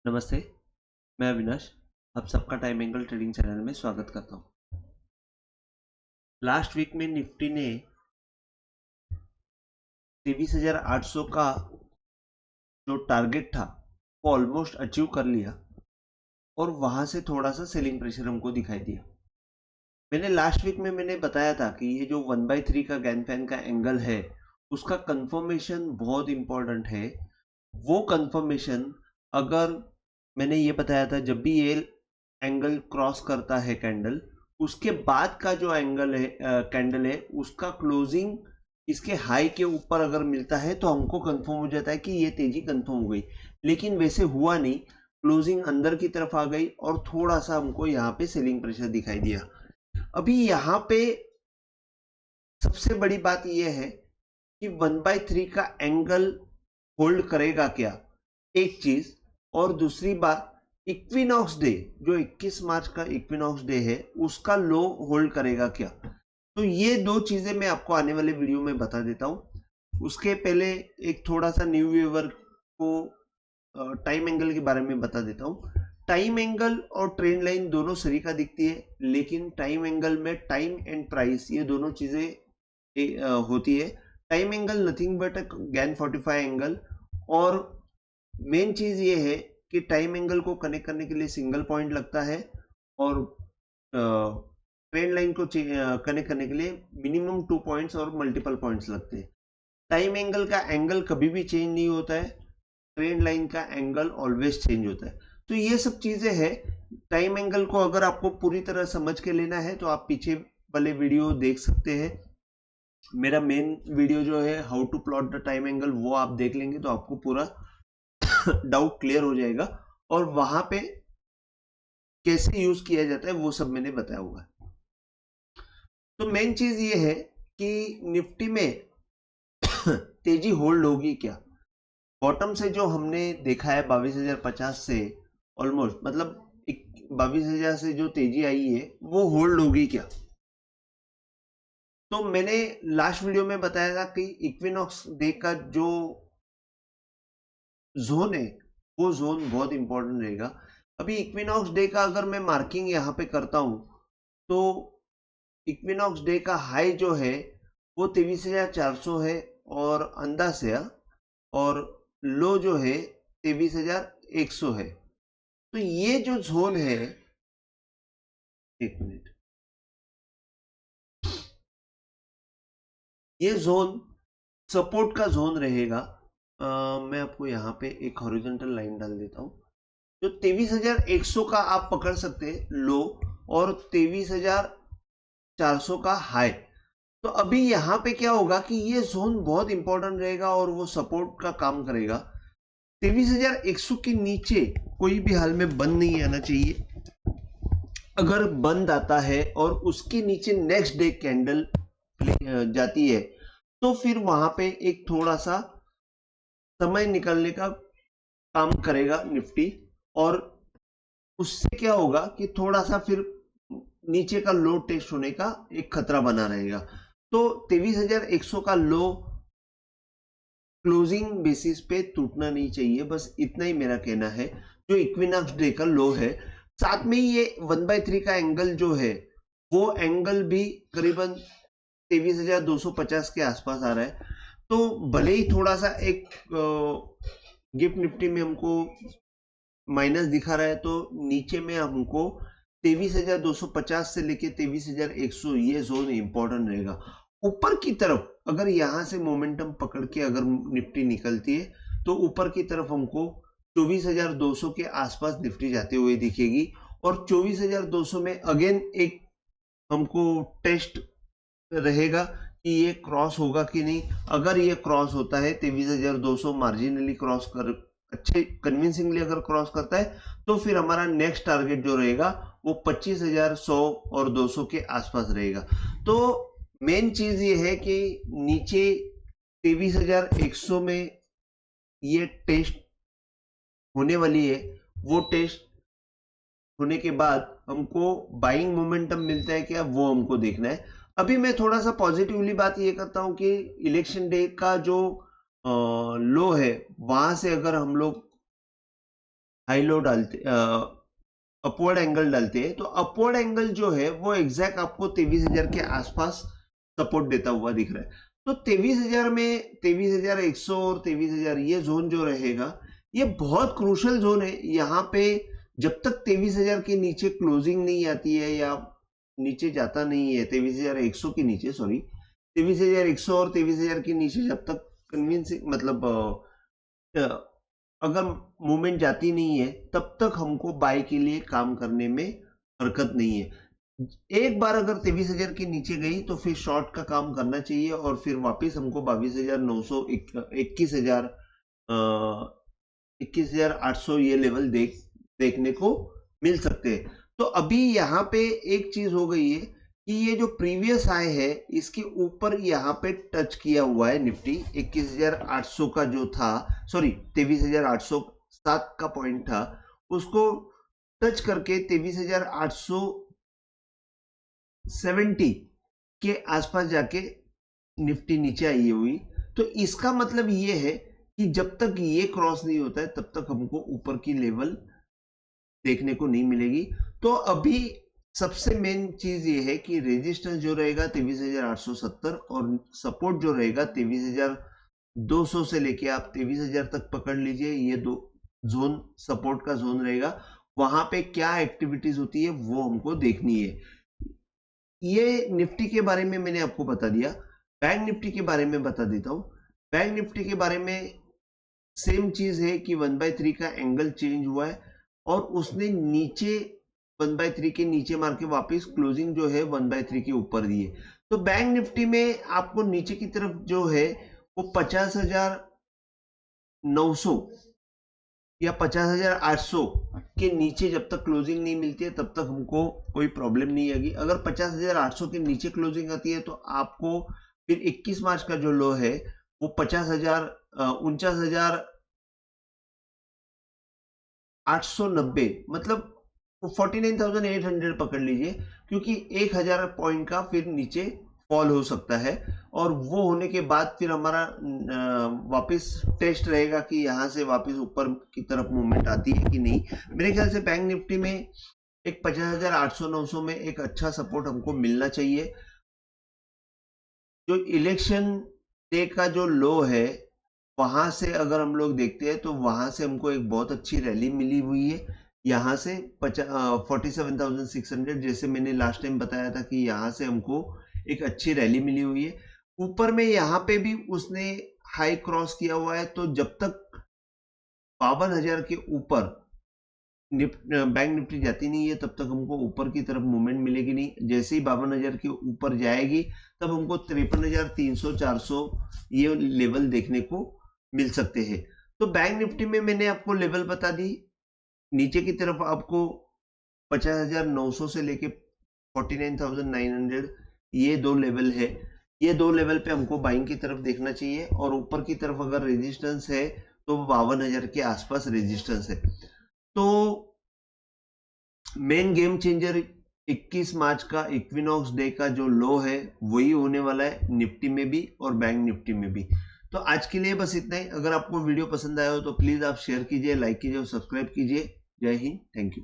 नमस्ते, मैं अविनाश। आप सबका टाइम एंगल ट्रेडिंग चैनल में स्वागत करता हूँ। लास्ट वीक में निफ्टी ने 23,800 का जो टारगेट था वो ऑलमोस्ट अचीव कर लिया और वहां से थोड़ा सा सेलिंग प्रेशर हमको दिखाई दिया। मैंने लास्ट वीक में बताया था कि ये जो 1/3 का गैनफैन का एंगल है उसका कंफर्मेशन बहुत इंपॉर्टेंट है। वो कंफर्मेशन अगर मैंने ये बताया था जब भी ये एंगल क्रॉस करता है कैंडल, उसके बाद का जो एंगल है कैंडल है उसका क्लोजिंग इसके हाई के ऊपर अगर मिलता है तो हमको कंफर्म हो जाता है कि ये तेजी कंफर्म हो गई। लेकिन वैसे हुआ नहीं, क्लोजिंग अंदर की तरफ आ गई और थोड़ा सा हमको यहाँ पे सेलिंग प्रेशर दिखाई दिया। अभी यहाँ पे सबसे बड़ी बात यह है कि 1/3 का एंगल होल्ड करेगा क्या, एक चीज। और दूसरी बात, इक्विनॉक्स डे जो 21 मार्च का इक्विनॉक्स डे है उसका लो होल्ड करेगा क्या। तो ये दो चीजें मैं आपको आने वाले वीडियो में बता देता हूं। उसके पहले एक थोड़ा सा न्यू व्यूअर को टाइम एंगल के बारे में बता देता हूं। टाइम एंगल और ट्रेंड लाइन दोनों सरीका दिखती है, लेकिन टाइम एंगल में टाइम एंड प्राइस ये दोनों चीजें होती है। Time angle nothing but Gann 45 angle, और मेन चीज ये है कि टाइम एंगल को कनेक्ट करने के लिए सिंगल पॉइंट लगता है और ट्रेंड लाइन को कनेक्ट करने के लिए मिनिमम 2 पॉइंट्स और मल्टीपल पॉइंट्स लगते हैं। टाइम एंगल का एंगल कभी भी चेंज नहीं होता है, ट्रेंड लाइन का एंगल ऑलवेज चेंज होता है। तो ये सब चीजें हैं। टाइम एंगल को अगर आपको पूरी तरह समझ के लेना है तो आप पीछे वाले वीडियो देख सकते हैं। मेरा मेन वीडियो जो है how to plot the time angle, वो आप देख लेंगे तो आपको पूरा डाउट क्लियर हो जाएगा और वहां पे कैसे यूज किया जाता है वो सब मैंने बताया हुआ है। तो मेन चीज ये है कि निफ्टी में तेजी होल्ड होगी क्या। बॉटम से जो हमने देखा है 22,050 से ऑलमोस्ट, मतलब 22,000 से जो तेजी आई है वो होल्ड होगी क्या। तो मैंने लास्ट वीडियो में बताया था कि इक्विनॉक्स डे का जो जोन है वो जोन बहुत इंपॉर्टेंट रहेगा। अभी इक्विनॉक्स डे का अगर मैं मार्किंग यहाँ पे करता हूं तो इक्विनॉक्स डे का हाई जो है वो 23,400 है और अंदर से, और लो जो है 23,100 है। तो ये जो जोन है, एक मिनट, ये जोन सपोर्ट का जोन रहेगा। मैं आपको यहाँ पे एक हॉरिजॉन्टल लाइन डाल देता हूं। जो 23,100 का आप पकड़ सकते हैं लो और 23,400 का हाई। तो अभी यहाँ पे क्या होगा कि ये जोन बहुत इंपॉर्टेंट रहेगा और वो सपोर्ट का काम करेगा। 23,100 के नीचे कोई भी हाल में बंद नहीं आना चाहिए। अगर बंद आता है और उसके नीचे नेक्स्ट डे कैंडल जाती है तो फिर वहां पे एक थोड़ा सा समय निकलने का काम करेगा निफ्टी, और उससे क्या होगा कि थोड़ा सा फिर नीचे का लो टेस्ट होने का एक खतरा बना रहेगा। तो 23,100 का लो क्लोजिंग बेसिस पे टूटना नहीं चाहिए, बस इतना ही मेरा कहना है। जो इक्विनॉक्स डे का लो है, साथ में ये 1/3 का एंगल जो है वो एंगल भी करीबन 23,250 के आसपास आ रहा है। तो भले ही थोड़ा सा एक गिफ्ट निफ्टी में हमको माइनस दिखा रहा है, तो नीचे में हमको 23,250 से लेके 23,100 ये जोन इंपॉर्टेंट रहेगा। ऊपर की तरफ अगर यहां से मोमेंटम पकड़ के अगर निफ्टी निकलती है तो ऊपर की तरफ हमको 24,200 के आसपास निफ्टी जाते हुए दिखेगी, और 24,200 में अगेन एक हमको टेस्ट रहेगा कि ये क्रॉस होगा कि नहीं। अगर ये क्रॉस होता है 23,200 मार्जिनली क्रॉस कर, अच्छे कन्विंसिंगली अगर क्रॉस करता है तो फिर हमारा नेक्स्ट टारगेट जो रहेगा वो 25,100 और 200 के आसपास रहेगा। तो मेन चीज ये है कि नीचे 23,100 में ये टेस्ट होने वाली है। वो टेस्ट होने के बाद हमको बाइंग मोमेंटम मिलता है क्या, वो हमको देखना है। अभी मैं थोड़ा सा पॉजिटिवली बात ये करता हूं कि इलेक्शन डे का जो लो है वहां से अगर हम लोग हाई लो डालते, अपवर्ड एंगल डालते हैं, तो अपवर्ड एंगल जो है वो एग्जैक्ट आपको 23,000 के आसपास सपोर्ट देता हुआ दिख रहा है। तो 23,000 में 23,100 और 23,000 ये जोन जो रहेगा ये बहुत क्रूशल जोन है। यहाँ पे जब तक 23,000 के नीचे क्लोजिंग नहीं आती है या नीचे जाता नहीं है 23,100 के नीचे, सॉरी 23,100 और 23,000 के नीचे जब तक कन्विंसिंग मतलब अगर मूवमेंट जाती नहीं है तब तक हमको बाय के लिए काम करने में हरकत नहीं है। एक बार अगर 23,000 के नीचे गई तो फिर शॉर्ट का काम करना चाहिए और फिर वापस हमको 22,900 21,800 ये लेवल देखने को मिल सकते हैं। तो अभी यहाँ पे एक चीज हो गई है कि ये जो प्रीवियस हाई है इसके ऊपर यहाँ पे टच किया हुआ है निफ्टी। 21,800 का जो था, सॉरी 23,807 का पॉइंट था, उसको टच करके 23,870 के आसपास जाके निफ्टी नीचे आई हुई। तो इसका मतलब ये है कि जब तक ये क्रॉस नहीं होता है तब तक हमको ऊपर की लेवल देखने को नहीं मिलेगी। तो अभी सबसे मेन चीज ये है कि रेजिस्टेंस जो रहेगा 23,870 और सपोर्ट जो रहेगा 23,200 से लेके आप 23,000 तक पकड़ लीजिए। ये दो जोन सपोर्ट का जोन रहेगा, वहां पे क्या एक्टिविटीज होती है वो हमको देखनी है। ये निफ्टी के बारे में मैंने आपको बता दिया। बैंक निफ्टी के बारे में बता देता हूं। बैंक निफ्टी के बारे में सेम चीज है कि 1/3 का एंगल चेंज हुआ है और उसने नीचे 1/3 के नीचे मार के वापस क्लोजिंग जो है 1/3 के ऊपर दी है। तो बैंक निफ्टी में आपको नीचे की तरफ जो है वो 50,900 या 50,800 के नीचे जब तक क्लोजिंग नहीं मिलती है तब तक हमको कोई प्रॉब्लम नहीं आएगी। अगर 50,800 के नीचे क्लोजिंग आती है तो आपको फिर 21 मार्च का जो लो है वो 49,890 मतलब 49,800 पकड़ लीजिए, क्योंकि 1,000 पॉइंट का फिर नीचे फॉल हो सकता है और वो होने के बाद फिर हमारा वापस टेस्ट रहेगा कि यहाँ से वापस ऊपर की तरफ मूवमेंट आती है कि नहीं। मेरे ख्याल से बैंक निफ्टी में एक 50,800-900 में एक अच्छा सपोर्ट हमको मिलना चाहिए। जो इलेक्शन डे का जो लो है वहां से अगर हम लोग देखते हैं तो वहां से हमको एक बहुत अच्छी रैली मिली हुई है। यहाँ से 47,600, जैसे मैंने लास्ट टाइम बताया था कि यहाँ से हमको एक अच्छी रैली मिली हुई है। ऊपर में यहाँ पे भी उसने हाई क्रॉस किया हुआ है। तो जब तक 52,000 के ऊपर बैंक निफ्टी जाती नहीं है तब तक हमको ऊपर की तरफ मूवमेंट मिलेगी नहीं। जैसे ही 52,000 के ऊपर जाएगी तब हमको 53,300-400 ये लेवल देखने को मिल सकते हैं। तो बैंक निफ्टी में मैंने आपको लेवल बता दी। नीचे की तरफ आपको 50,900 से लेके 49,900 ये दो लेवल है। ये दो लेवल पे हमको बाइंग की तरफ देखना चाहिए और ऊपर की तरफ अगर रेजिस्टेंस है तो 52,000 के आसपास रेजिस्टेंस है। तो मेन गेम चेंजर 21 मार्च का इक्विनॉक्स डे का जो लो है वही होने वाला है निफ्टी में भी और बैंक निफ्टी में भी। तो आज के लिए बस इतना ही। अगर आपको वीडियो पसंद आया हो तो प्लीज आप शेयर कीजिए, लाइक कीजिए और सब्सक्राइब कीजिए। जय हिंद, थैंक यू।